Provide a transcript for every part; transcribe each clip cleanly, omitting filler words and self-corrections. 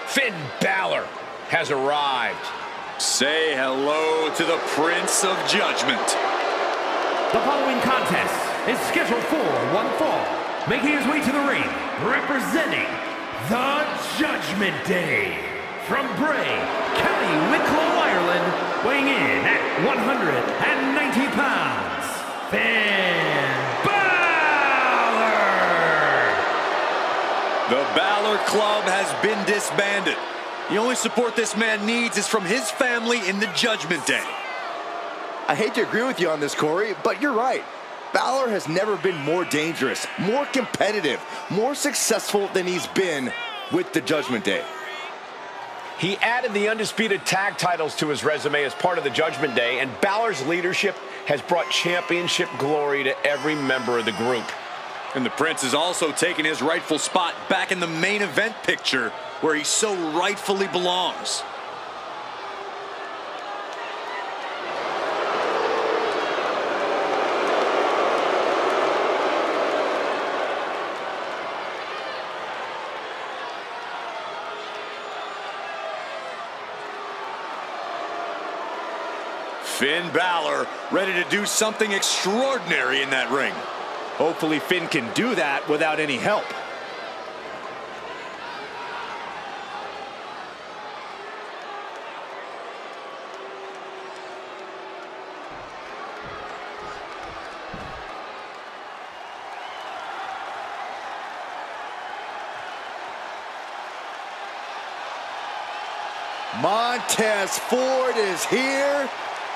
Finn Balor has arrived. Say hello to the Prince of Judgment. The following contest is scheduled for one fall. Making his way to the ring, representing the Judgment Day. From Bray, County Wicklow, Ireland, weighing in at 190 pounds, Finn Balor! The Balor Club has been disbanded. The only support this man needs is from his family in the Judgment Day. I hate to agree with you on this, Corey, but you're right. Balor has never been more dangerous, more competitive, more successful than he's been with the Judgment Day. He added the undisputed tag titles to his resume as part of the Judgment Day, and Balor's leadership has brought championship glory to every member of the group. And the Prince has also taken his rightful spot back in the main event picture where he so rightfully belongs. Finn Balor ready to do something extraordinary in that ring. Hopefully Finn can do that without any help. Montez Ford is here,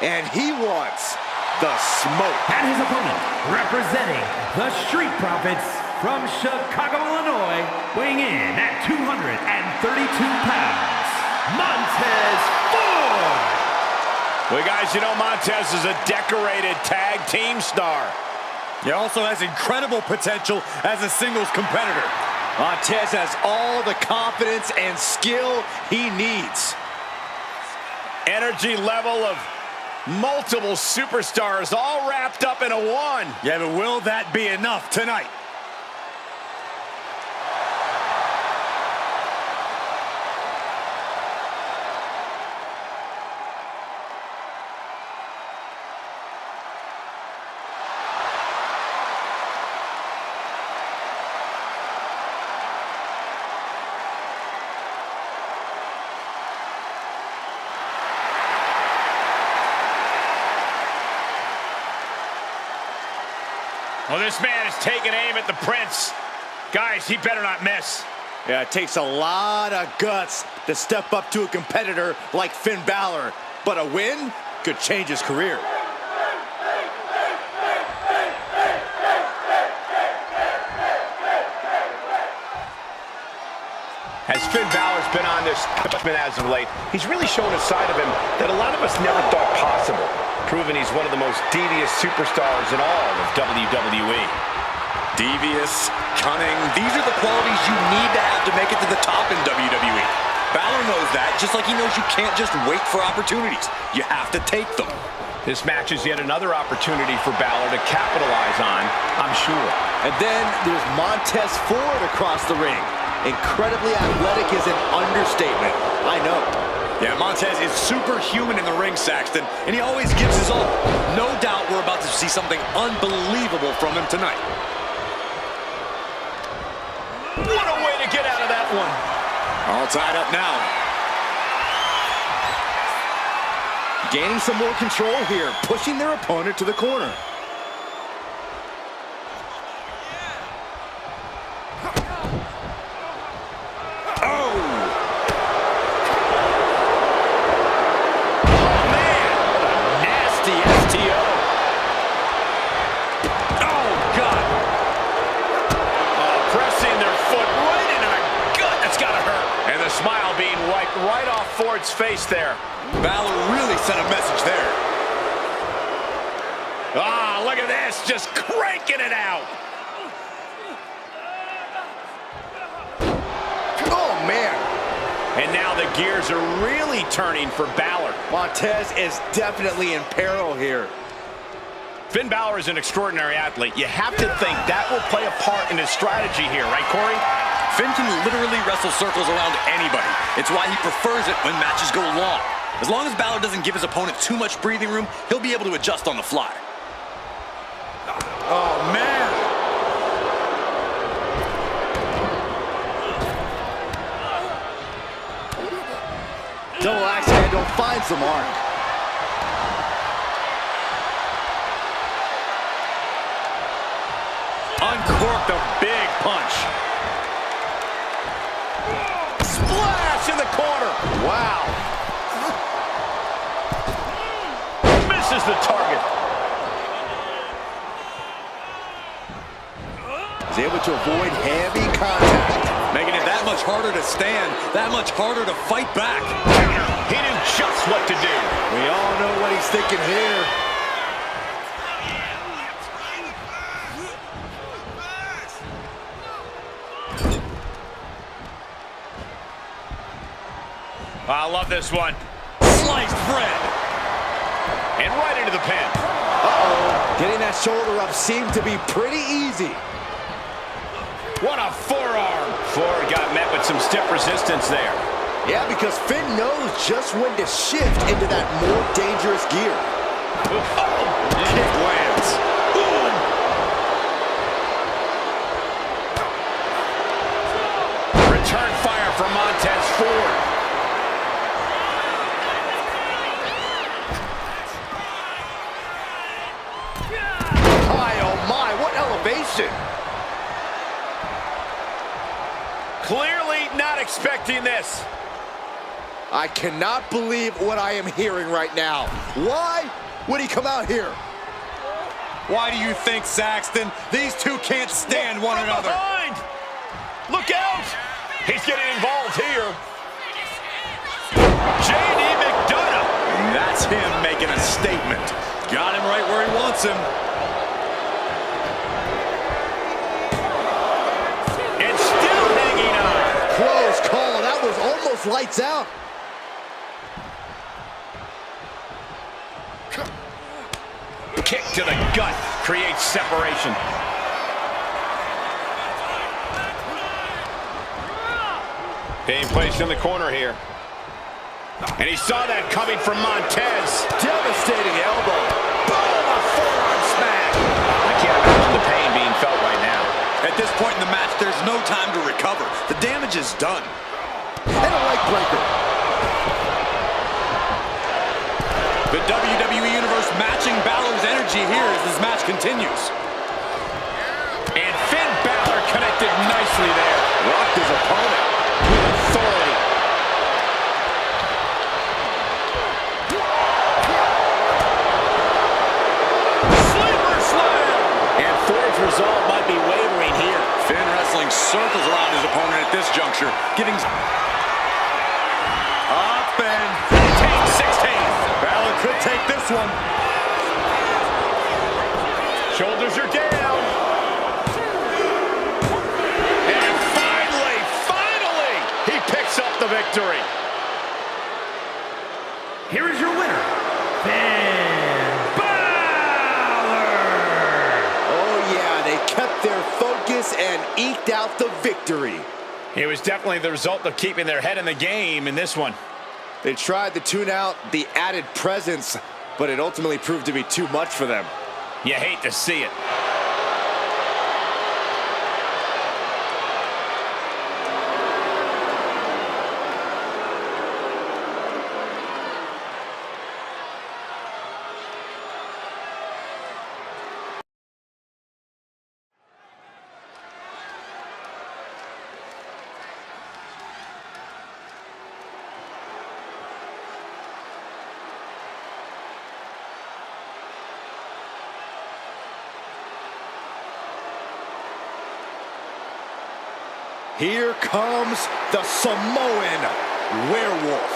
and he wants the smoke. And his opponent, representing the Street Profits from Chicago, Illinois, weighing in at 232 pounds, Montez Ford! Well, guys, you know Montez is a decorated tag team star. He also has incredible potential as a singles competitor. Montez has all the confidence and skill he needs. Energy level of multiple superstars all wrapped up in a one. Yeah, but will that be enough tonight? Well, this man is taking aim at the Prince. Guys, he better not miss. Yeah, it takes a lot of guts to step up to a competitor like Finn Balor, but a win could change his career. As Finn Balor's been on this judgment as of late, he's really shown a side of him that a lot of us never thought possible, proving he's one of the most devious superstars in all of WWE. Devious, cunning, these are the qualities you need to have to make it to the top in WWE. Balor knows that, just like he knows you can't just wait for opportunities. You have to take them. This match is yet another opportunity for Balor to capitalize on, I'm sure. And then there's Montez Ford across the ring. Incredibly athletic is an understatement, I know. Yeah, Montez is superhuman in the ring, Saxton, and he always gives his all. No doubt we're about to see something unbelievable from him tonight. What a way to get out of that one. All tied up now. Gaining some more control here, pushing their opponent to the corner. Right off Ford's face there. Balor really sent a message there. Ah, look at this, just cranking it out. Oh, man. And now the gears are really turning for Balor. Montez is definitely in peril here. Finn Balor is an extraordinary athlete. You have to think that will play a part in his strategy here, right, Corey? Finn can literally wrestle circles around anybody. It's why he prefers it when matches go long. As long as Balor doesn't give his opponent too much breathing room, he'll be able to adjust on the fly. Oh, man! Double axe handle finds the mark. Uncorked a big punch. Splash in the corner. Wow. Misses the target. He's able to avoid heavy contact. Making it that much harder to stand, that much harder to fight back. He knew just what to do. We all know what he's thinking here. I love this one. Sliced bread. And right into the pin. Uh-oh. Getting that shoulder up seemed to be pretty easy. What a forearm. Ford got met with some stiff resistance there. Yeah, because Finn knows just when to shift into that more dangerous gear. Kick lands. Boom. Return fire from Montez Ford. Elevation. Clearly not expecting this. I cannot believe what I am hearing right now. Why would he come out here? Why do you think, Saxton? These two can't stand one another. Behind. Look out! He's getting involved here. J.D. McDonough. That's him making a statement. Got him right where he wants him. Close call. That was almost lights out. Kick to the gut creates separation. Being placed in the corner here. And he saw that coming from Montez. Devastating elbow. Boom, a forearm smash. I can't imagine the pain being felt right now. At this point in the match, there's no time to recover. The damage is done. And a leg breaker. The WWE Universe matching Balor's energy here as this match continues. And Finn Balor connected nicely there. Rocked his opponent with authority. Sleeper slam. And Ford's resolve might be wavering here. Finn wrestling circles around his opponent at this juncture, giving up and 15-16. Balor could take this one. Shoulders are down. And finally, he picks up the victory. Here is your winner, Finn Balor. Oh yeah, they kept their focus and eked out the victory. It was definitely the result of keeping their head in the game in this one. They tried to tune out the added presence, but it ultimately proved to be too much for them. You hate to see it. Here comes the Samoan Werewolf.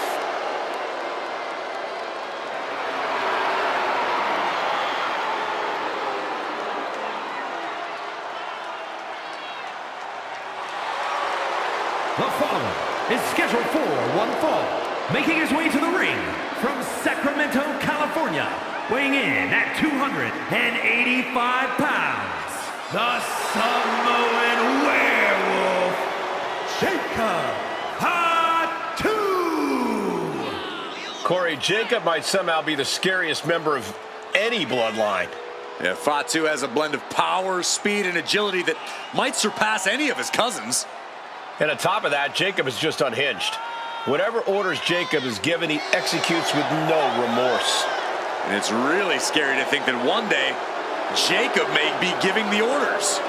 The following is scheduled for one fall, making his way to the ring from Sacramento, California, weighing in at 285 pounds, the Samoan Werewolf, Jacob Fatu. Corey, Jacob might somehow be the scariest member of any bloodline. Yeah, Fatu has a blend of power, speed, and agility that might surpass any of his cousins. And on top of that, Jacob is just unhinged. Whatever orders Jacob is given, he executes with no remorse. And it's really scary to think that one day, Jacob may be giving the orders.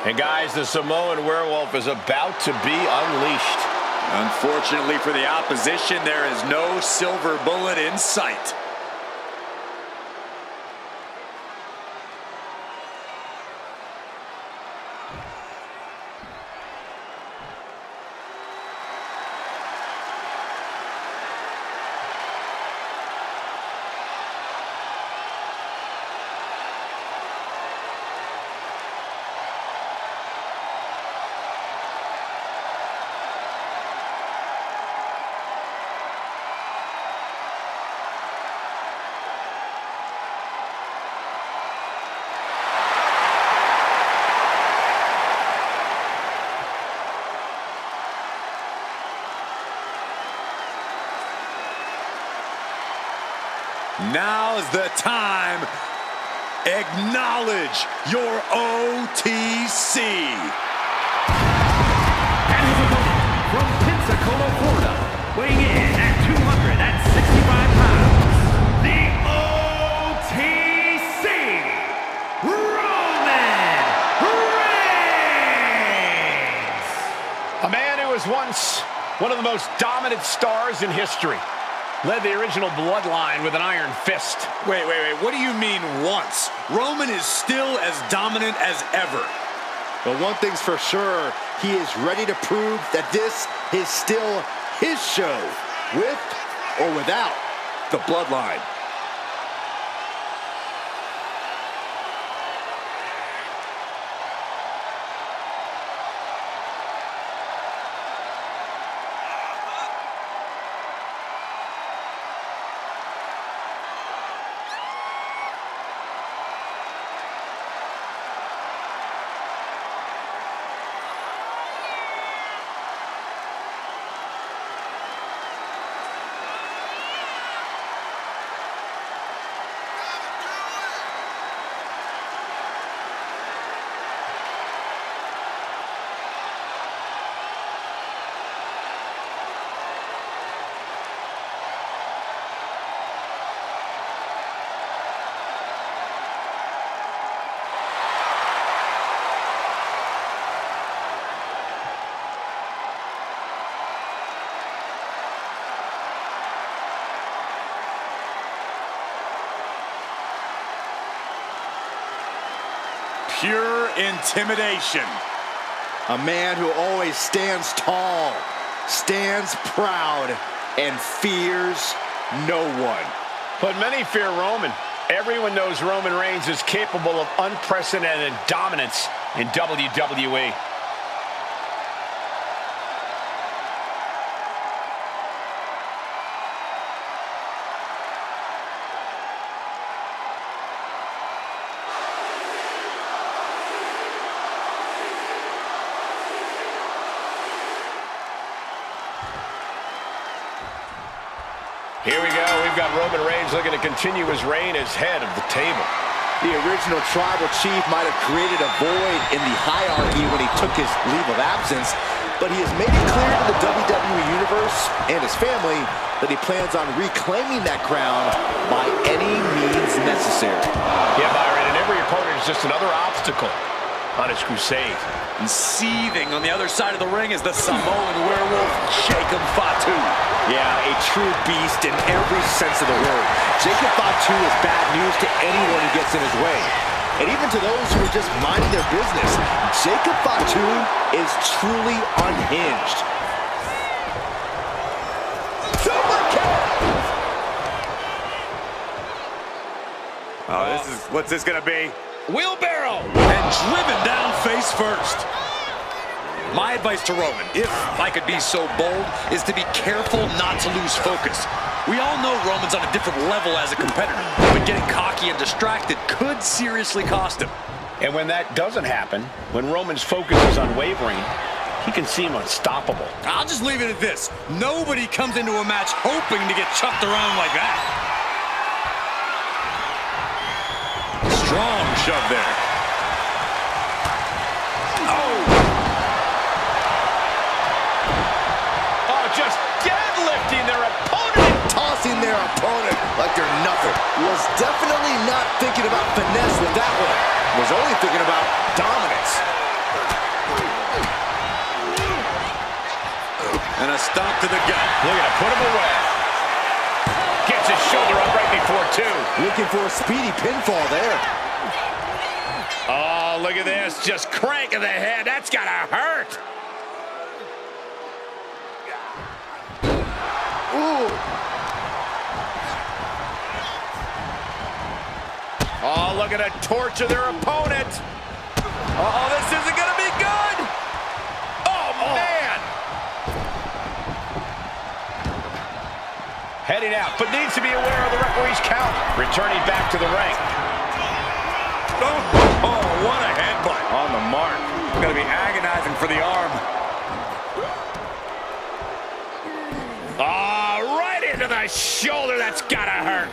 And guys, the Samoan werewolf is about to be unleashed. Unfortunately for the opposition, there is no silver bullet in sight. Now's the time. Acknowledge your OTC. And his opponent from Pensacola, Florida, weighing in at 265 pounds, the OTC, Roman Reigns. A man who was once one of the most dominant stars in history. Led the original bloodline with an iron fist. Wait. What do you mean once? Roman is still as dominant as ever. But one thing's for sure, he is ready to prove that this is still his show, with or without the bloodline. Pure intimidation. A man who always stands tall, stands proud, and fears no one. But many fear Roman. Everyone knows Roman Reigns is capable of unprecedented dominance in WWE. Here we go. We've got Roman Reigns looking to continue his reign as head of the table. The original tribal chief might have created a void in the hierarchy when he took his leave of absence, but he has made it clear to the WWE Universe and his family that he plans on reclaiming that crown by any means necessary. Yeah, Byron, and every opponent is just another obstacle on his crusade. And seething on the other side of the ring is the Samoan werewolf, Jacob Fatu. Yeah, a true beast in every sense of the word. Jacob Fatu is bad news to anyone who gets in his way. And even to those who are just minding their business, Jacob Fatu is truly unhinged. Oh, what's this gonna be? Wheelbarrow! And driven down face first. My advice to Roman, if I could be so bold, is to be careful not to lose focus. We all know Roman's on a different level as a competitor, but getting cocky and distracted could seriously cost him. And when that doesn't happen, when Roman's focus is unwavering, he can seem unstoppable. I'll just leave it at this. Nobody comes into a match hoping to get chucked around like that. Strong shove there. Just deadlifting their opponent. Tossing their opponent like they're nothing. Was definitely not thinking about finesse with that one. Was only thinking about dominance. And a stomp to the gut. Look at him, put him away. Gets his shoulder up right before two. Looking for a speedy pinfall there. Oh, look at this. Just cranking the head. That's gotta hurt. Ooh. Oh, look at a torture their opponent. Oh, this isn't gonna be good. Oh, man. Heading out, but needs to be aware of the referee's count. Returning back to the ring. Oh, what a headbutt. On the mark. Gonna be agonizing for the arm. Oh, right into the shoulder. That's gotta hurt.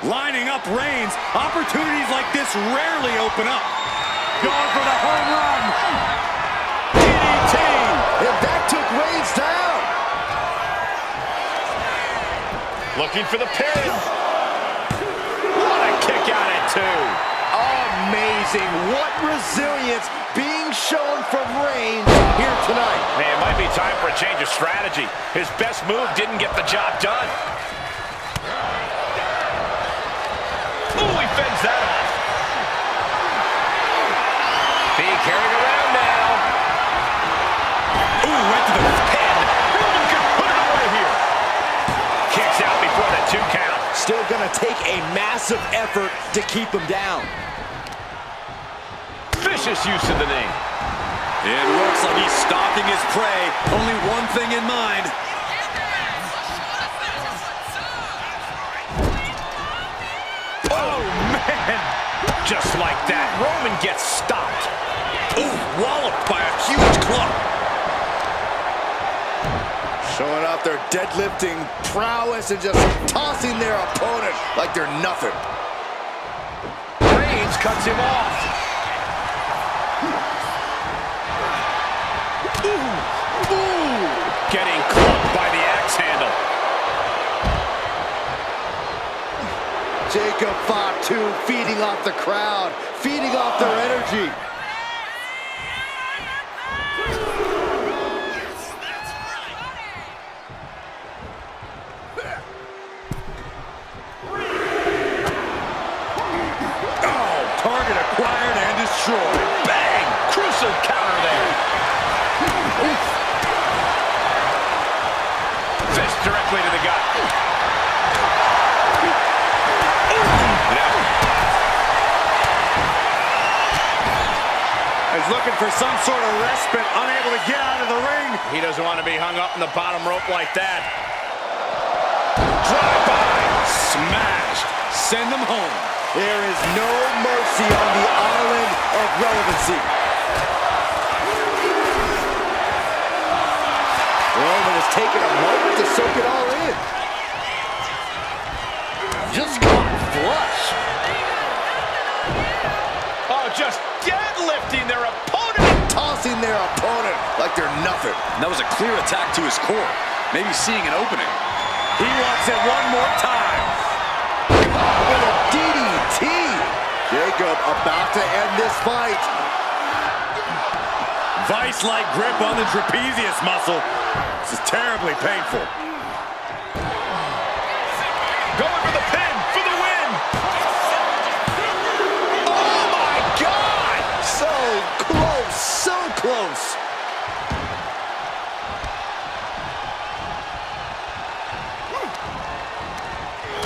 Lining up Reigns. Opportunities like this rarely open up. Going for the home run. DDT. And that took Reigns down. Looking for the pin. What a kick out at two. Amazing. What resilience being shown from Reigns here tonight. Man, it might be time for a change of strategy. His best move didn't get the job done. Ooh, he fends that off. Being carried around now. Ooh, right to the pin. Roman could put it away here. Kicks out before the 2 count. Still gonna take a massive effort to keep him down. Vicious use of the knee. It looks like he's stalking his prey. Only one thing in mind. Oh, man. Just like that, Roman gets stopped. Ooh, walloped by a huge club. Showing off their deadlifting prowess and just tossing their opponent like they're nothing. Reigns cuts him off. Ooh. Getting clubbed by the axe handle. Jacob Fatu feeding off the crowd, feeding off their energy. Target acquired and destroyed. Bang! Crucial counter there. Fist directly to the gut. He's looking for some sort of respite, unable to get out of the ring. He doesn't want to be hung up in the bottom rope like that. Drive-by. Smashed. Send him home. There is no mercy on the island of relevancy. Roman has taken a moment to soak it all in. Just caught flush. Oh, just deadlifting their opponent. Tossing their opponent like they're nothing. That was a clear attack to his core. Maybe seeing an opening. He wants it one more time. With a DDT. Jacob about to end this fight. Vice-like grip on the trapezius muscle. This is terribly painful. Going for the pin for the win. Oh, my God. So close, so close.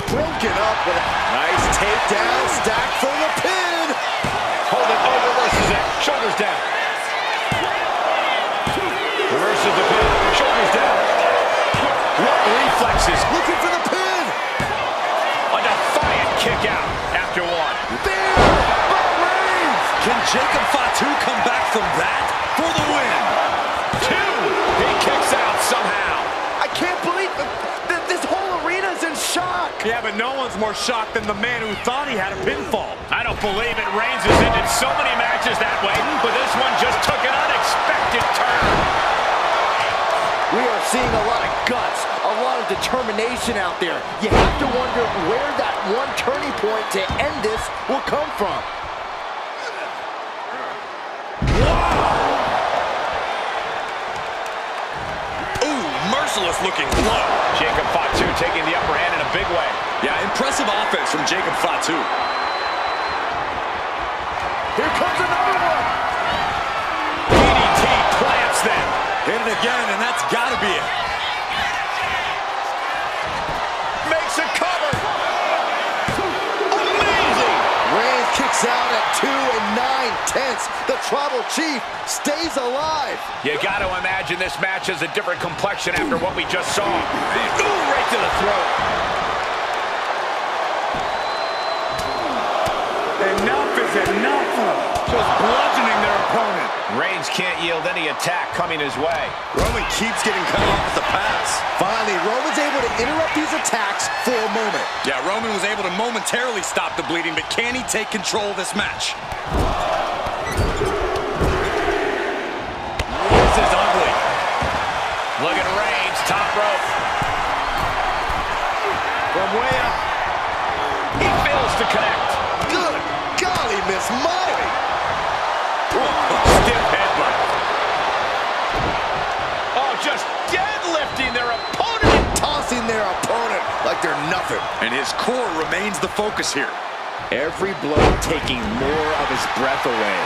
Broken up with a nice takedown, stacked for the pin. Hold it, oh, reverses it. Can Jacob Fatu come back from that for the win? 2. He kicks out somehow. I can't believe this whole arena's in shock. Yeah, but no one's more shocked than the man who thought he had a pinfall. I don't believe it. Reigns has ended so many matches that way, but this one just took an unexpected turn. We are seeing a lot of guts, a lot of determination out there. You have to wonder where that one turning point to end this will come from. Ooh, merciless looking blow. Jacob Fatu taking the upper hand in a big way. Yeah, impressive offense from Jacob Fatu. Here comes another one. DDT plants them. Hit it again, and that's got to be it. Makes a cover. Amazing. Reigns kicks out at 2 9/10. The Tribal Chief stays alive. You got to imagine this match has a different complexion after what we just saw. Ooh, right to the throat. Enough is enough. Just bludgeoning their opponent. Reigns can't yield any attack coming his way. Roman keeps getting cut off at the pass. Finally, Roman's able to interrupt these attacks for a moment. Yeah, Roman was able to momentarily stop the bleeding, but can he take control of this match? This is ugly. Look at Reigns, top rope. From way up. He fails to connect. Good golly, Miss Molly. Stiff headbutt. Oh, just deadlifting their opponent. Tossing their opponent like they're nothing. And his core remains the focus here. Every blow taking more of his breath away.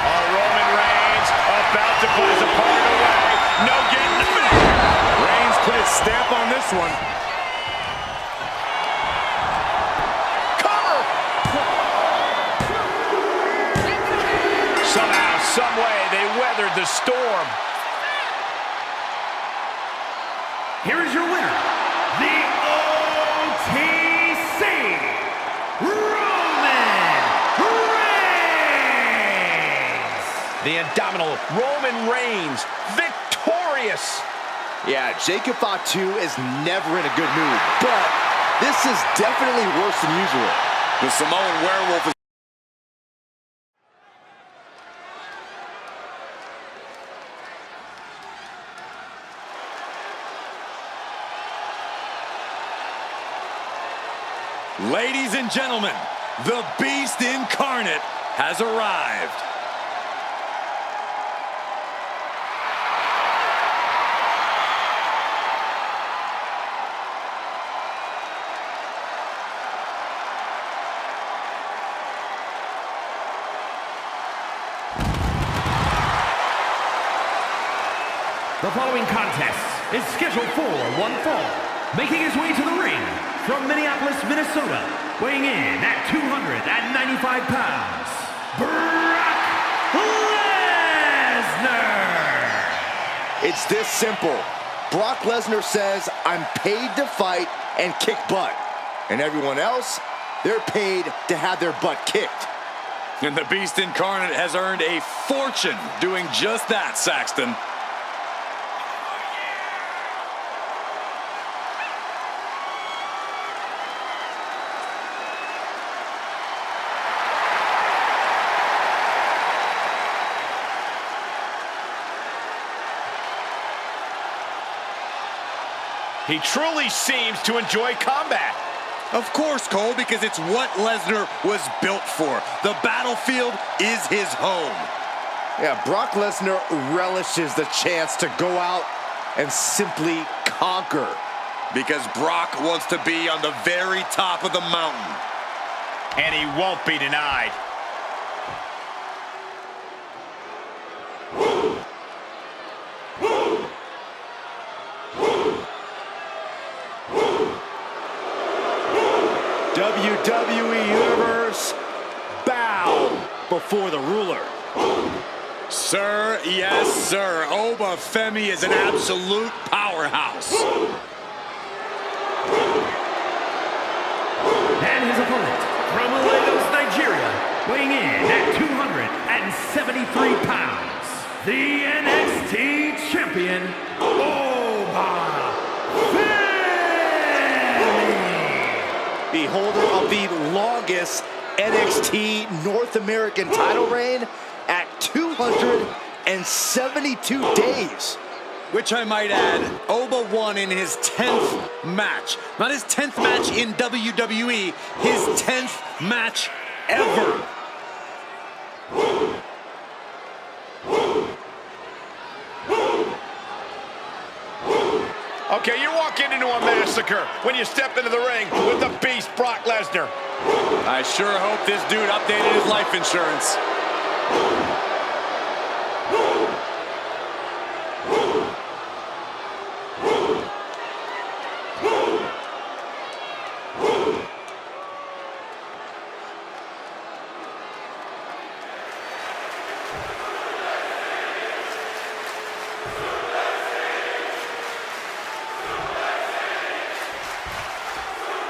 Oh, Roman Reigns about to put his opponent away. No getting back. Reigns put his stamp on this one. Cover. Somehow, some way, they weathered the storm. Here is your winner, the OTC, Roman Reigns. The indomitable Roman Reigns, victorious. Yeah, Jacob Fatu is never in a good mood, but this is definitely worse than usual. The Samoan werewolf is... Ladies and gentlemen, the Beast Incarnate has arrived. The following contest is scheduled for one fall. Making his way to the ring from Minneapolis, Minnesota, weighing in at 295 pounds, Brock Lesnar! It's this simple. Brock Lesnar says, I'm paid to fight and kick butt. And everyone else, they're paid to have their butt kicked. And the Beast Incarnate has earned a fortune doing just that, Saxton. He truly seems to enjoy combat. Of course, Cole, because it's what Lesnar was built for. The battlefield is his home. Yeah, Brock Lesnar relishes the chance to go out and simply conquer. Because Brock wants to be on the very top of the mountain. And he won't be denied. WWE Universe, bow before the ruler. Sir, yes, sir. Oba Femi is an absolute powerhouse. And his opponent from Lagos, Nigeria, weighing in at 103 pounds, the NXT Champion, Oba Femi. The holder of the longest NXT North American title reign at 272 days. Which I might add, Oba won in his 10th match. Not his 10th match in WWE, his 10th match ever. Okay, you're walking into a massacre when you step into the ring with the beast, Brock Lesnar. I sure hope this dude updated his life insurance.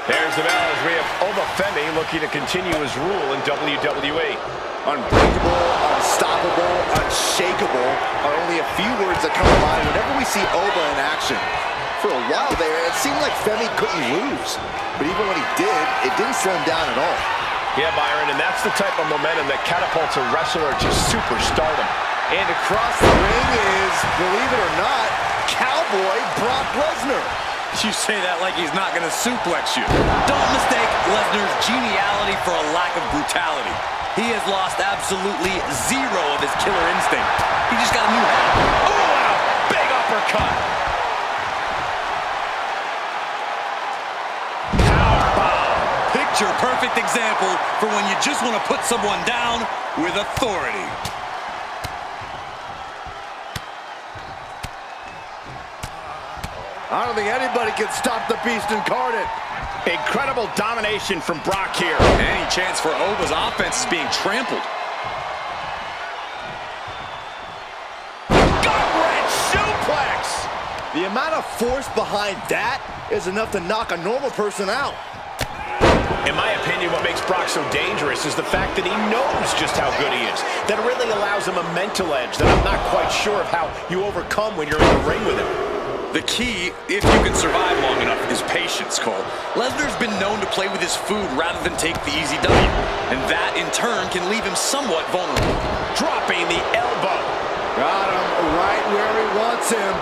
There's the bell as we have Oba Femi looking to continue his rule in WWE. Unbreakable, unstoppable, unshakable are only a few words that come to mind whenever we see Oba in action. For a while there, it seemed like Femi couldn't lose. But even when he did, it didn't slow him down at all. Yeah, Byron, and that's the type of momentum that catapults a wrestler to superstardom. And across the ring is, believe it or not, Cowboy Brock Lesnar. You say that like he's not going to suplex you. Don't mistake Lesnar's geniality for a lack of brutality. He has lost absolutely zero of his killer instinct. He just got a new hat. Oh, and a big uppercut. Powerbomb. Picture perfect example for when you just want to put someone down with authority. I don't think anybody can stop the beast incarnate. Incredible domination from Brock here. Any chance for Oba's offense is being trampled. Gut-wrench suplex. The amount of force behind that is enough to knock a normal person out. In my opinion, what makes Brock so dangerous is the fact that he knows just how good he is. That really allows him a mental edge that I'm not quite sure of how you overcome when you're in the ring with him. The key, if you can survive long enough, is patience, Cole. Lesnar's been known to play with his food rather than take the easy W. And that, in turn, can leave him somewhat vulnerable. Dropping the elbow. Got him right where he wants him.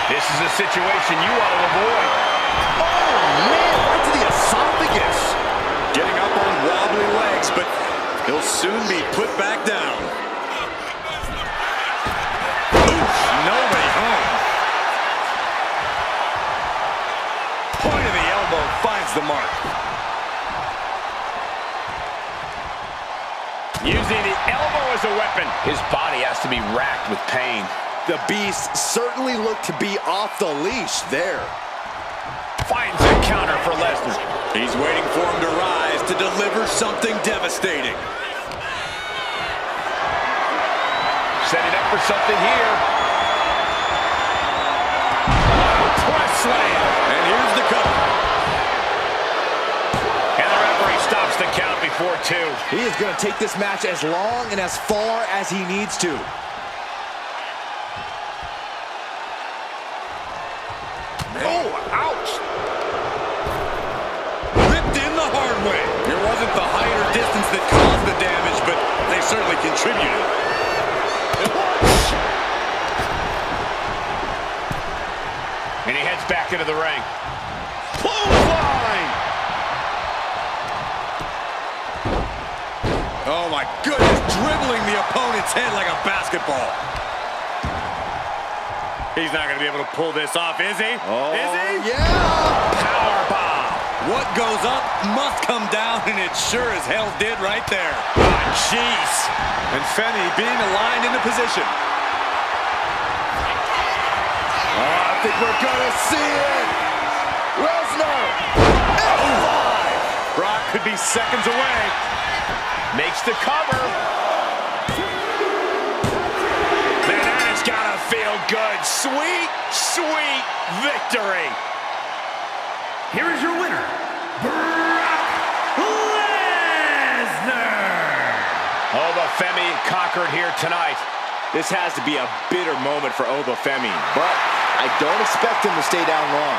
This is a situation you want to avoid. Oh, man, right to the esophagus. Getting up on wobbly legs, but he'll soon be put back down. Nobody home. Point of the elbow finds the mark. Using the elbow as a weapon. His body has to be racked with pain. The Beast certainly looked to be off the leash there. Finds a counter for Lesnar. He's waiting for him to rise to deliver something devastating. Setting up for something here. Slam. And here's the cover. And the referee stops the count before 2. He is going to take this match as long and as far as he needs to. Oh, ouch. Ripped in the hard way. It wasn't the height or distance that caused the damage, but they certainly contributed. And he heads back into the ring. Clothesline! Oh my goodness, dribbling the opponent's head like a basketball. He's not going to be able to pull this off, is he? Oh, is he? Yeah! Powerbomb! What goes up must come down, and it sure as hell did right there. Oh, jeez. And Femi being aligned into position. I think we're gonna see it. Lesnar. F5. Brock could be seconds away. Makes the cover. Man, that has gotta feel good. Sweet, sweet victory. Here is your winner, Brock Lesnar. conquered here tonight. This has to be a bitter moment for Obafemi, but I don't expect him to stay down long.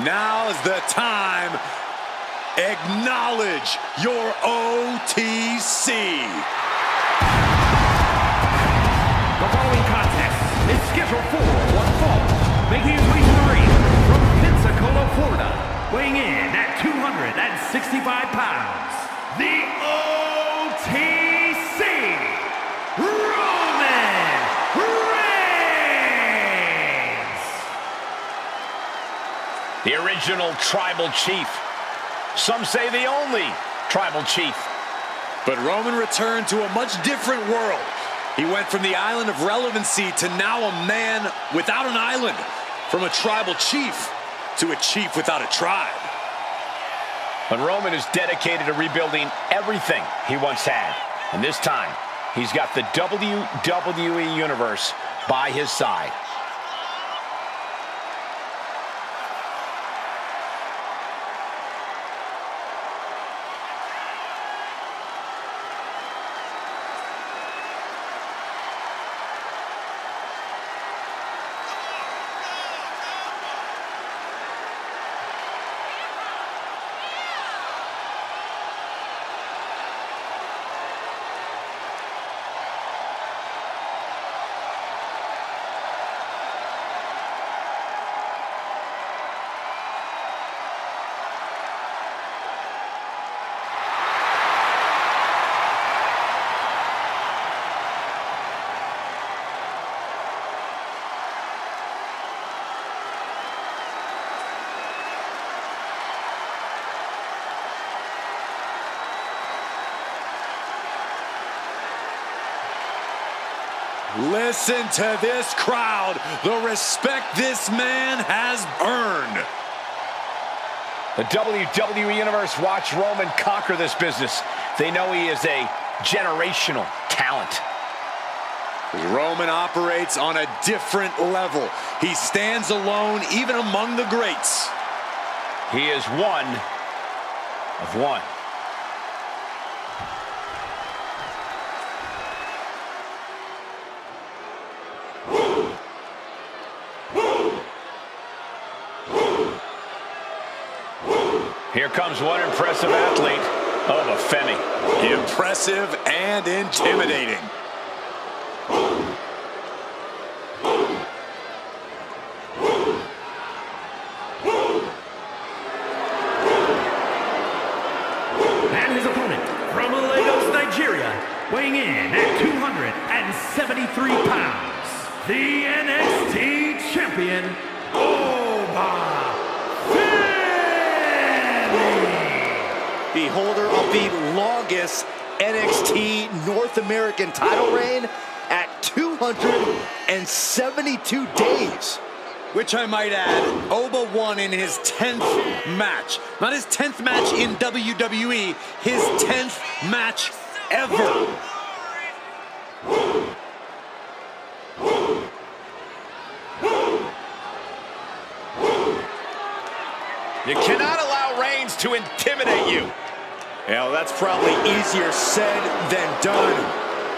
Now's the time. Acknowledge your OTC. The following contest is scheduled for one fall. Making his way to the ring from Pensacola, Florida, weighing in at 265 pounds, the OTC, Roman Reigns! The original tribal chief. Some say the only tribal chief. But Roman returned to a much different world. He went from the island of relevancy to now a man without an island. From a tribal chief to a chief without a tribe. But Roman is dedicated to rebuilding everything he once had. And this time, he's got the WWE Universe by his side. Listen to this crowd, the respect this man has earned. The WWE Universe watched Roman conquer this business. They know he is a generational talent. Roman operates on a different level. He stands alone even among the greats. He is one of one. Here comes one impressive athlete, Obafemi. Impressive and intimidating. And his opponent from Lagos, Nigeria, weighing in at 273 pounds, the NXT champion, Obafemi. The holder of the longest NXT North American title reign at 272 days. Which I might add, Oba won in his 10th match. Not his 10th match in WWE, his 10th match ever. You cannot allow Reigns to intimidate you. Well, that's probably easier said than done.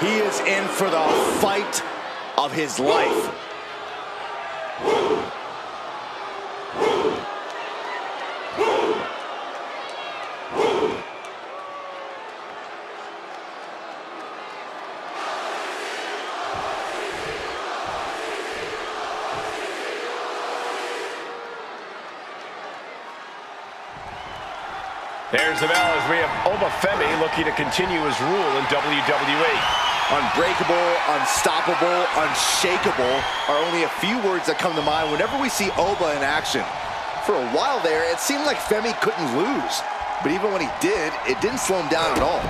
He is in for the fight of his life. There's the bell as we have Obafemi looking to continue his rule in WWE. Unbreakable, unstoppable, unshakable are only a few words that come to mind whenever we see Oba in action. For a while there, it seemed like Femi couldn't lose. But even when he did, it didn't slow him down at all.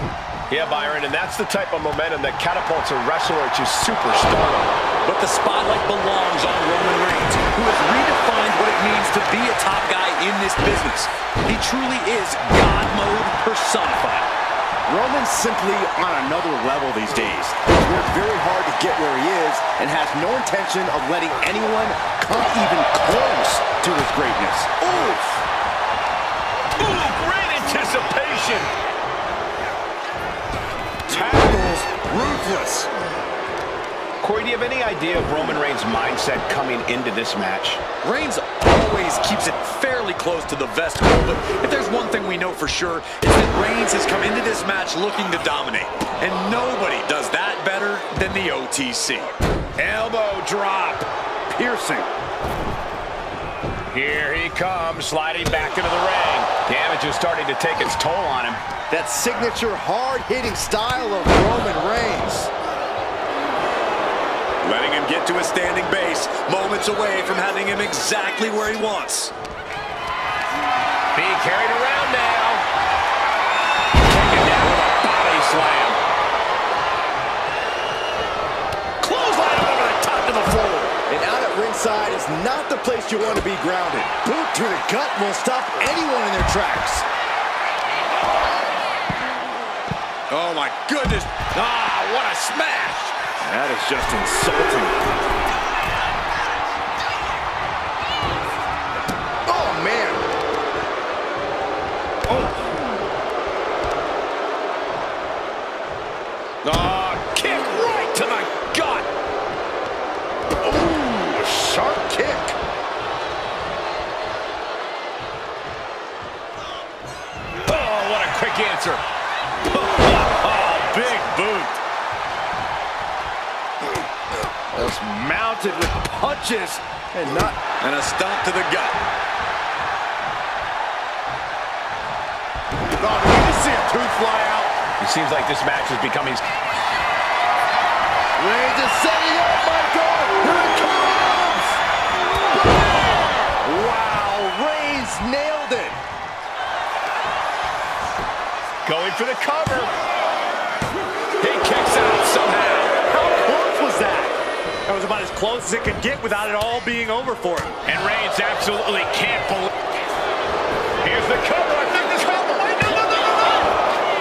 Yeah, Byron, and that's the type of momentum that catapults a wrestler to superstardom. But the spotlight belongs on Roman Reigns, who has redefined what it means to be a top guy in this business. He truly is God mode personified. Roman's simply on another level these days. He's worked very hard to get where he is and has no intention of letting anyone come even close to his greatness. Oof! Ooh, great anticipation! Tackles ruthless. Corey, do you have any idea of Roman Reigns' mindset coming into this match? Reigns always keeps it fairly close to the vest hole, but if there's one thing we know for sure, it's that Reigns has come into this match looking to dominate. And nobody does that better than the OTC. Elbow drop. Piercing. Here he comes, sliding back into the ring. Damage is starting to take its toll on him. That signature hard-hitting style of Roman Reigns. Letting him get to a standing base, moments away from having him exactly where he wants. Being carried around now. Taken down with a body slam. Clothesline over the top to the floor. And out at ringside is not the place you want to be grounded. Boot to the gut will stop anyone in their tracks. Oh my goodness. Ah, what a smash. That is just insulting. Oh, man. Kick right to the gut. Ooh, a sharp kick. Oh, what a quick answer. Big boot. Just mounted with punches and a stomp to the gut. Oh, did you see a tooth fly out? It seems like this match is becoming... Reigns is setting up, Michael! Here it comes! Wow, Reigns nailed it! Going for the cover. He kicks out somehow. How close was that? That was about as close as it could get without it all being over for him. And Reigns absolutely can't believe... Here's the cover. I think this happened. Wait, no.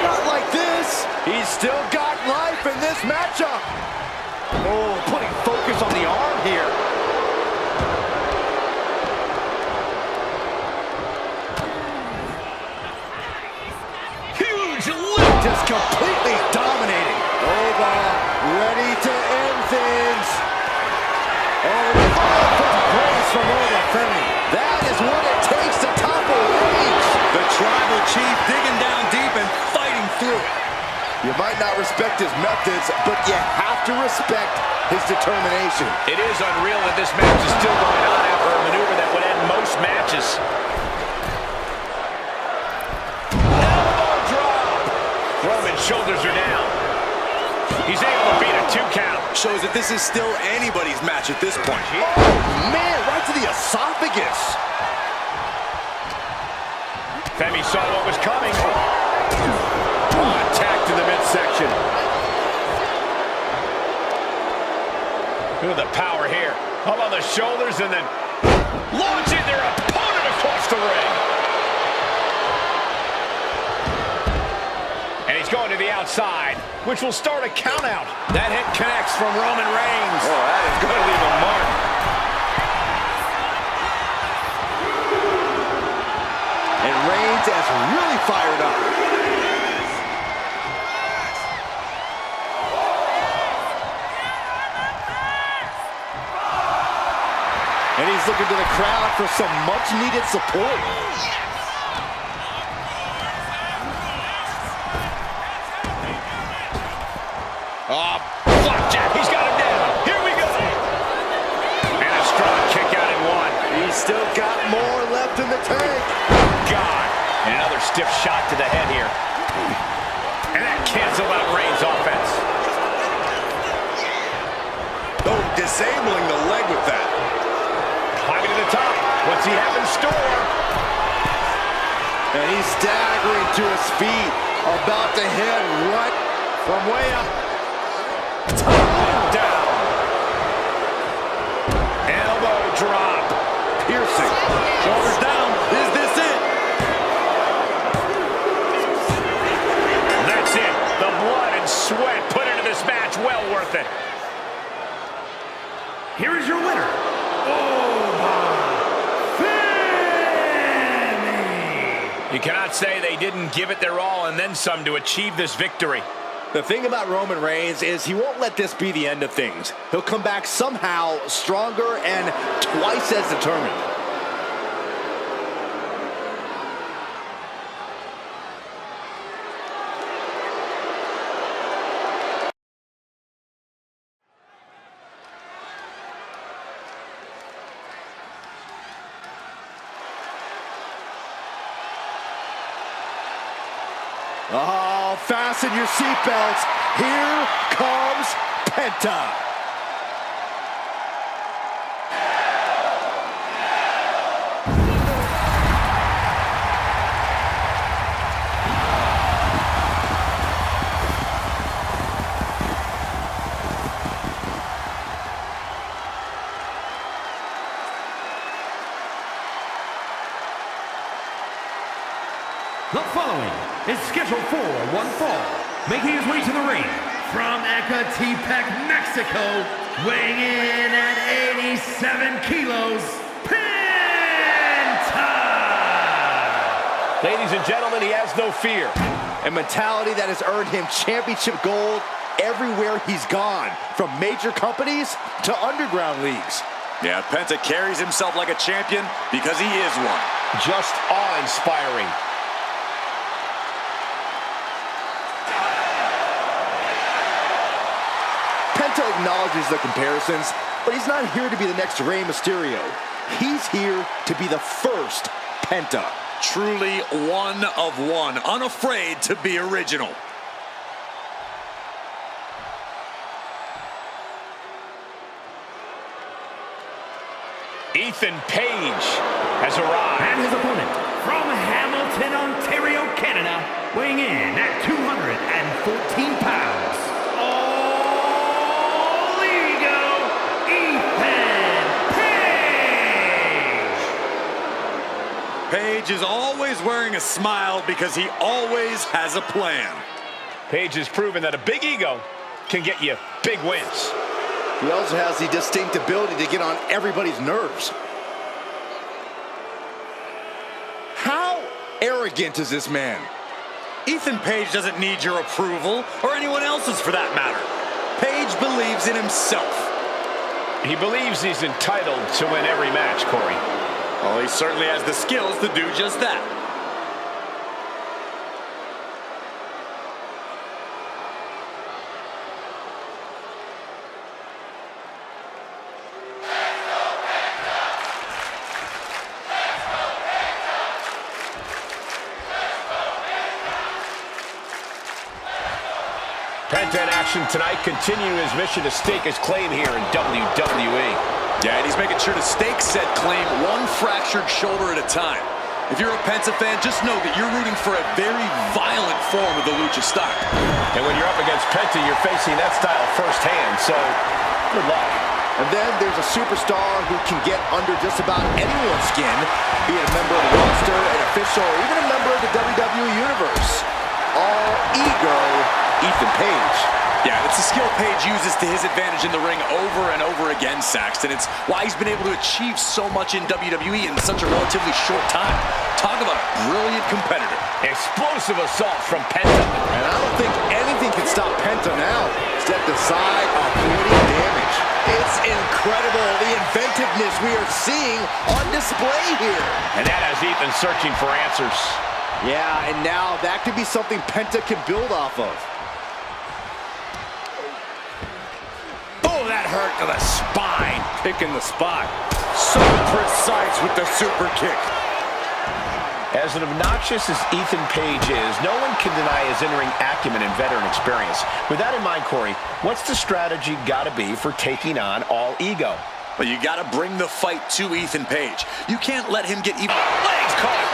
Not like this. He's still got life in this matchup. Oh, putting focus on the arm here. Huge lift. Just completely dominating. Oba ready to end things. Oh, grace from Obafemi. That is what it takes to topple Reigns. The tribal chief digging down deep and fighting through it. You might not respect his methods, but you have to respect his determination. It is unreal that this match is still going on after a maneuver that would end most matches. Elbow drop. Roman's shoulders are down. He's able to beat a 2 count. Shows that this is still anybody's match at this point. Oh, man, right to the esophagus. Femi saw what was coming. Attacked in the midsection. Look at the power here. Up on the shoulders and then launching their opponent across the ring. And he's going to the outside, which will start a count out. That hit connects from Roman Reigns. Oh, that is going to leave a mark. And Reigns has really fired up. And he's looking to the crowd for some much-needed support. Flapjack, he's got him down. Here we go. And a strong kick out in one. He's still got more left in the tank. God, And another stiff shot to the head here. And that canceled out Reigns' offense. Oh, disabling the leg with that. Climbing to the top. What's he have in store? And he's staggering to his feet, about to hit right from way up. Down. Elbow drop. Piercing. Shoulders down. Is this it? That's it. The blood and sweat put into this match. Well worth it. Here is your winner. You cannot say they didn't give it their all and then some to achieve this victory. The thing about Roman Reigns is he won't let this be the end of things. He'll come back somehow stronger and twice as determined. Oh, fasten your seatbelts. Here comes Penta. The following is scheduled for one fall, making his way to the ring from Ecatepec, Mexico, weighing in at 87 kilos, Penta! Ladies and gentlemen, he has no fear. A mentality that has earned him championship gold everywhere he's gone, from major companies to underground leagues. Yeah, Penta carries himself like a champion because he is one. Just awe-inspiring. Penta acknowledges the comparisons, but he's not here to be the next Rey Mysterio. He's here to be the first Penta. Truly one of one, unafraid to be original. Ethan Page has arrived. And his opponent from Hamilton, Ontario, Canada, weighing in at 214 pounds. All ego, Ethan Page! Page is always wearing a smile because he always has a plan. Page has proven that a big ego can get you big wins. He also has the distinct ability to get on everybody's nerves. How arrogant is this man? Ethan Page doesn't need your approval, or anyone else's for that matter. Page believes in himself. He believes he's entitled to win every match, Corey. Well, he certainly has the skills to do just that. Penta in action tonight, continuing his mission to stake his claim here in WWE. Yeah, and he's making sure to stake said claim one fractured shoulder at a time. If you're a Penta fan, just know that you're rooting for a very violent form of the lucha style. And when you're up against Penta, you're facing that style firsthand, so good luck. And then there's a superstar who can get under just about anyone's skin, be it a member of the roster, an official, or even a member of the WWE Universe. All ego, Ethan Page. Yeah, it's a skill Page uses to his advantage in the ring over and over again, Saxton. It's why he's been able to achieve so much in WWE in such a relatively short time. Talk about a brilliant competitor. Explosive assault from Penta. And I don't think anything can stop Penta now. Stepped aside, avoiding damage. It's incredible, the inventiveness we are seeing on display here. And that has Ethan searching for answers. Yeah, and now that could be something Penta can build off of. Oh, that hurt to the spine. Picking the spot. So precise with the super kick. As obnoxious as Ethan Page is, no one can deny his in-ring acumen and veteran experience. With that in mind, Corey, what's the strategy got to be for taking on All Ego? Well, you got to bring the fight to Ethan Page. You can't let him get even. Legs caught.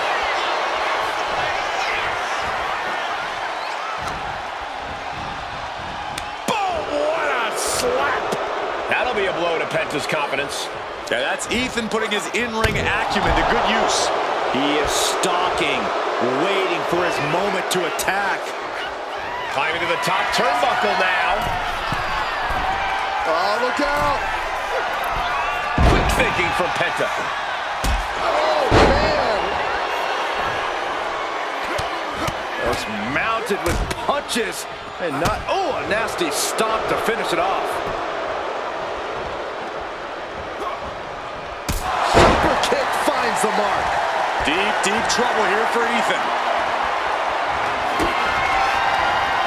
Boom! What a slap! That'll be a blow to Penta's confidence. Yeah, that's Ethan putting his in-ring acumen to good use. He is stalking, waiting for his moment to attack. Climbing to the top turnbuckle now. Oh, look out! Quick thinking from Penta. Oh, man! Just mounted with punches and not, oh, a nasty stomp to finish it off. Super kick finds the mark. Deep, deep trouble here for Ethan.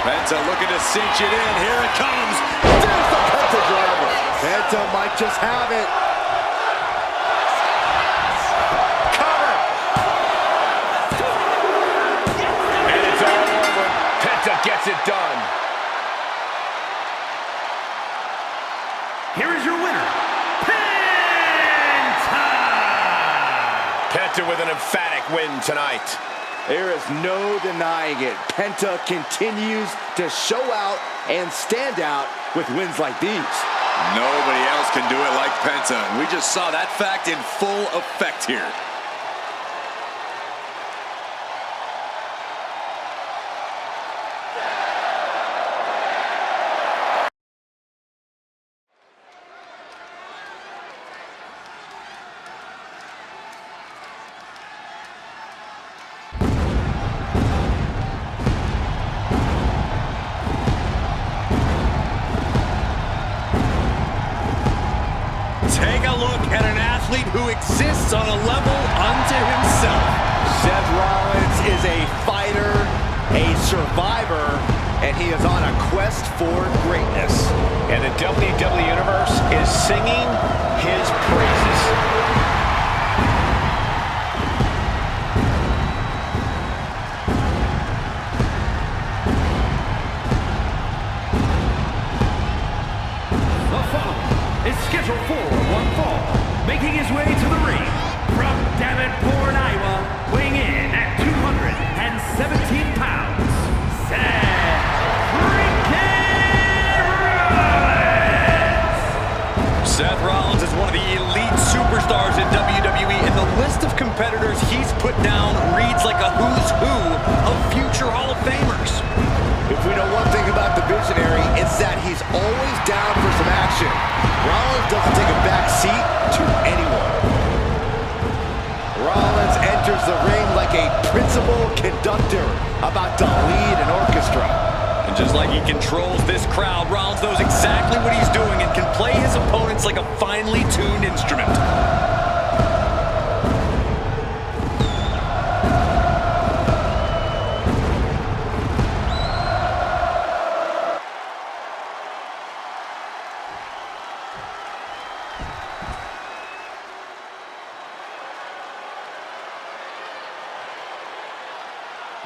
Penta looking to cinch it in. Here it comes. There's the Penta driver. Penta might just have it. Cover. And it's all over. Penta gets it done. Here is your winner, Penta with an emphatic win tonight. There is no denying it. Penta continues to show out and stand out with wins like these. Nobody else can do it like Penta. We just saw that fact in full effect here. Take a look at an athlete who exists on a level unto himself. Seth Rollins is a fighter, a survivor, and he is on a quest for greatness. And the WWE Universe is singing his praises. is scheduled for one fall. Making his way to the ring from Davenport, Iowa, weighing in at 217 pounds, Seth freaking Rollins! Seth Rollins is one of the elite superstars in WWE, and the list of competitors he's put down reads like a who's who of future Hall of Famers. If we know one thing about the Visionary, it's that he's always down for some action. Rollins doesn't take a back seat to anyone. Rollins enters the ring like a principal conductor about to lead an orchestra. And just like he controls this crowd, Rollins knows exactly what he's doing and can play his opponents like a finely tuned instrument.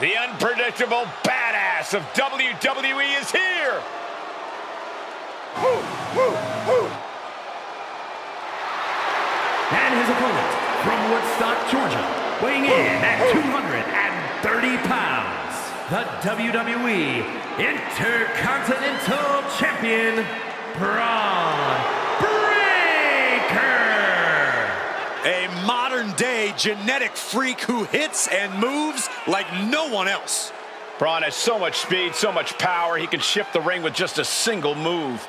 The unpredictable badass of WWE is here! And his opponent from Woodstock, Georgia, weighing in at 230 pounds, the WWE Intercontinental Champion, Braun Breaker! A modern-day genetic freak who hits and moves like no one else. Braun has so much speed, so much power, he can shift the ring with just a single move.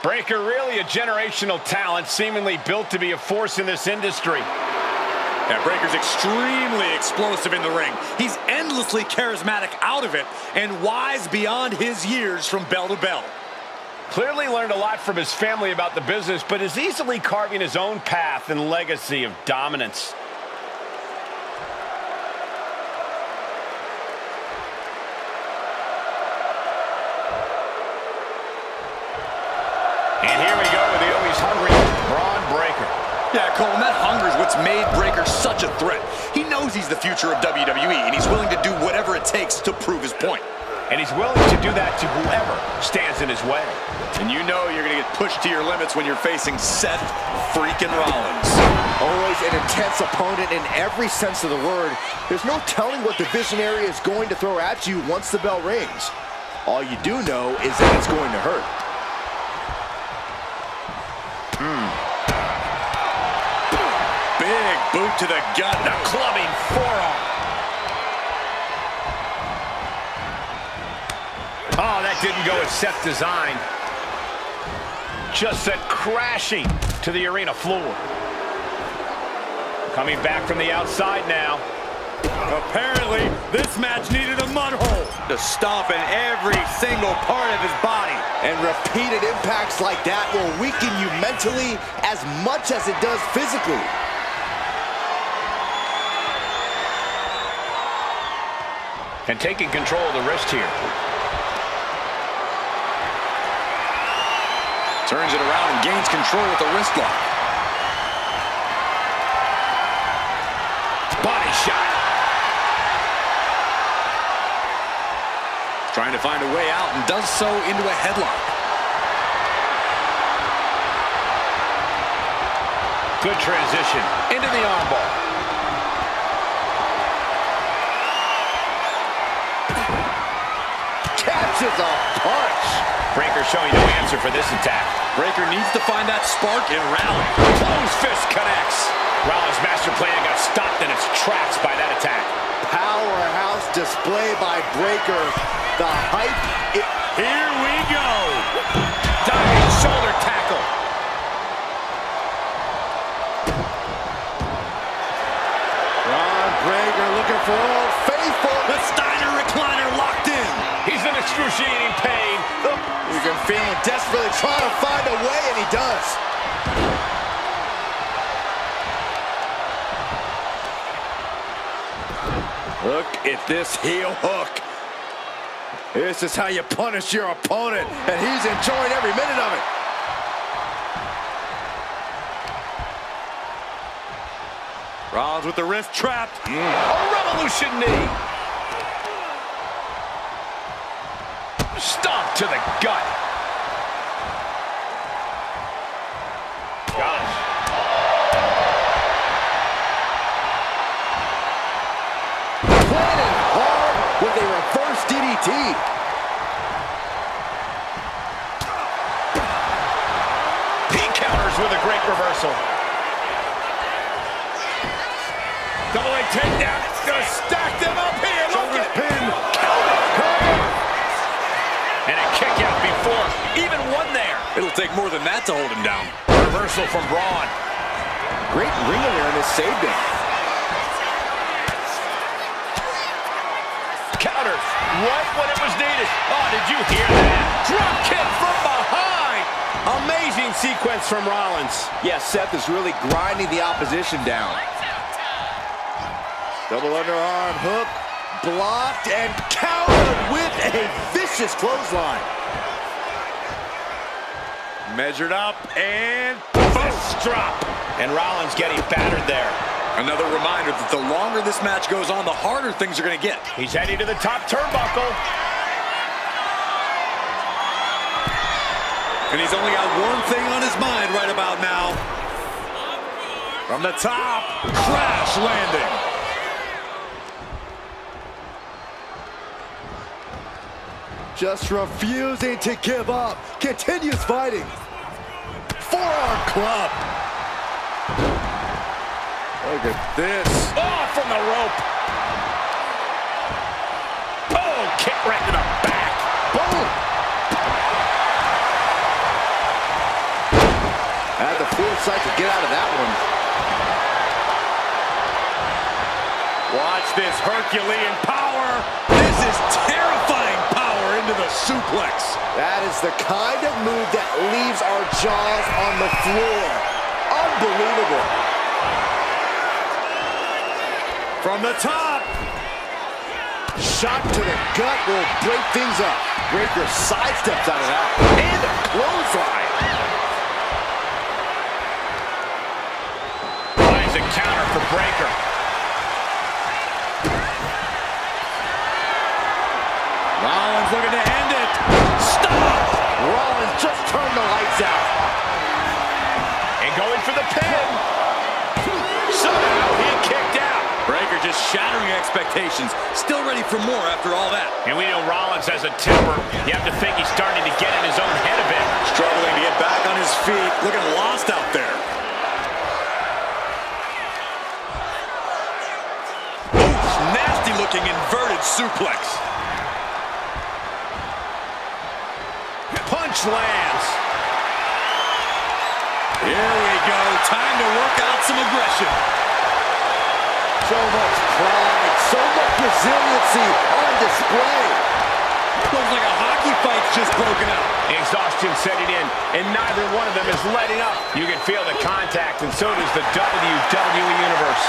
Breaker really a generational talent, seemingly built to be a force in this industry. Yeah, Breaker's extremely explosive in the ring. He's endlessly charismatic out of it and wise beyond his years from bell to bell. Clearly learned a lot from his family about the business, but is easily carving his own path and legacy of dominance. And here we go with the always hungry Braun Breaker. Yeah, Cole, and that hunger is what's made Breaker such a threat. He knows he's the future of WWE, and he's willing to do whatever it takes to prove his point. And he's willing to do that to whoever stands in his way. And you know you're going to get pushed to your limits when you're facing Seth freaking Rollins. Always an intense opponent in every sense of the word. There's no telling what the Visionary is going to throw at you once the bell rings. All you do know is that it's going to hurt. Big boot to the gut. The clubbing forearm. Oh, that didn't go as Seth designed. Just sent crashing to the arena floor. Coming back from the outside now. Apparently, this match needed a mud hole to stomp in every single part of his body. And repeated impacts like that will weaken you mentally as much as it does physically. And taking control of the wrist here. Turns it around and gains control with the wrist lock. Body shot. Trying to find a way out and does so into a headlock. Good transition into the armbar. Catches a punch. Breaker showing no answer for this attack. Breaker needs to find that spark and rally. Close fist connects. Rollins' master plan got stopped in its tracks by that attack. Powerhouse display by Breaker. The hype. Here we go. Diving shoulder tackle. Braun Breaker looking for Old Faithful. The Steiner recliner locked in. He's in excruciating pain. You can feel him desperately trying to find a way, and he does. Look at this heel hook. This is how you punish your opponent, and he's enjoying every minute of it. Rollins with the wrist trapped. A revolution knee. Stomp to the gut. Gosh. Planted hard with a reverse DDT. He counters with a great reversal. Double leg takedown. It's going to stack them up here. Look at Pin. And a kick out before even one there. It'll take more than that to hold him down. Reversal from Braun. Great ring awareness saved him. Counters right when it was needed. Oh, did you hear that? Drop kick from behind. Amazing sequence from Rollins. Yeah, Seth is really grinding the opposition down. Double underarm hook, blocked and countered with a vicious clothesline. Measured up and Fist drop. And Rollins getting battered there. Another reminder that the longer this match goes on, the harder things are going to get. He's heading to the top turnbuckle. And he's only got one thing on his mind right about now. from the top. Crash landing. Just refusing to give up. Continues fighting. Forearm club. Look at this. Oh, from the rope. Oh, kick right to the back. Boom. Had the foresight to get out of that one. Watch this Herculean power. This is terrifying power into the suplex. That is the kind of move that leaves our jaws on the floor. Unbelievable. From the top. Shot to the gut will break things up. Breaker sidesteps out of that. And a clothesline. counter for Breakker. Rollins looking to end it. Stop! Rollins just turned the lights out. And going for the pin. Somehow he kicked out. Breakker just shattering expectations. Still ready for more after all that. And we know Rollins has a temper. You have to think he's starting to get in his own head a bit. Struggling to get back on his feet. Looking lost out there. Oof, nasty looking inverted suplex. Punch lands. Here we go. Time to work out some aggression. So much pride, so much resiliency on display. Looks like a hockey fight's just broken out. Exhaustion setting in, and neither one of them is letting up. You can feel the contact, and so does the WWE Universe.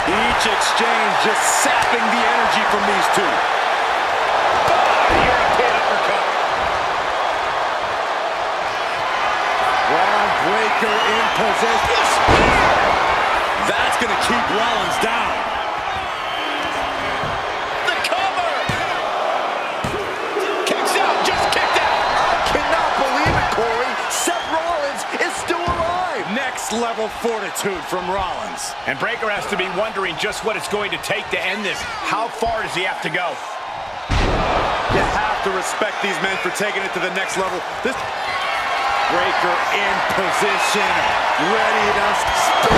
Each exchange just sapping the energy from these two. European uppercut. Breakker in possession. That's going to keep Rollins down. The cover. Kicks out, just kicked out. I cannot believe it, Corey. Seth Rollins is still alive. Next level fortitude from Rollins. And Breakker has to be wondering just what it's going to take to end this. How far does he have to go? You have to respect these men for taking it to the next level. This Breakker in position, ready to spin.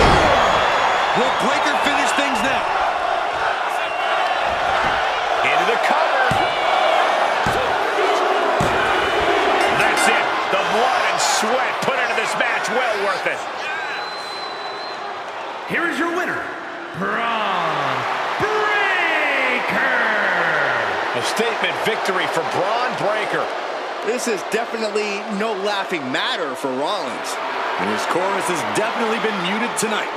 Will Breakker finish things now? Into the cover. That's it. The blood and sweat put into this match. Well worth it. Here is your winner, Braun Breakker. A statement victory for Braun Breakker. This is definitely no laughing matter for Rollins. His chorus has definitely been muted tonight.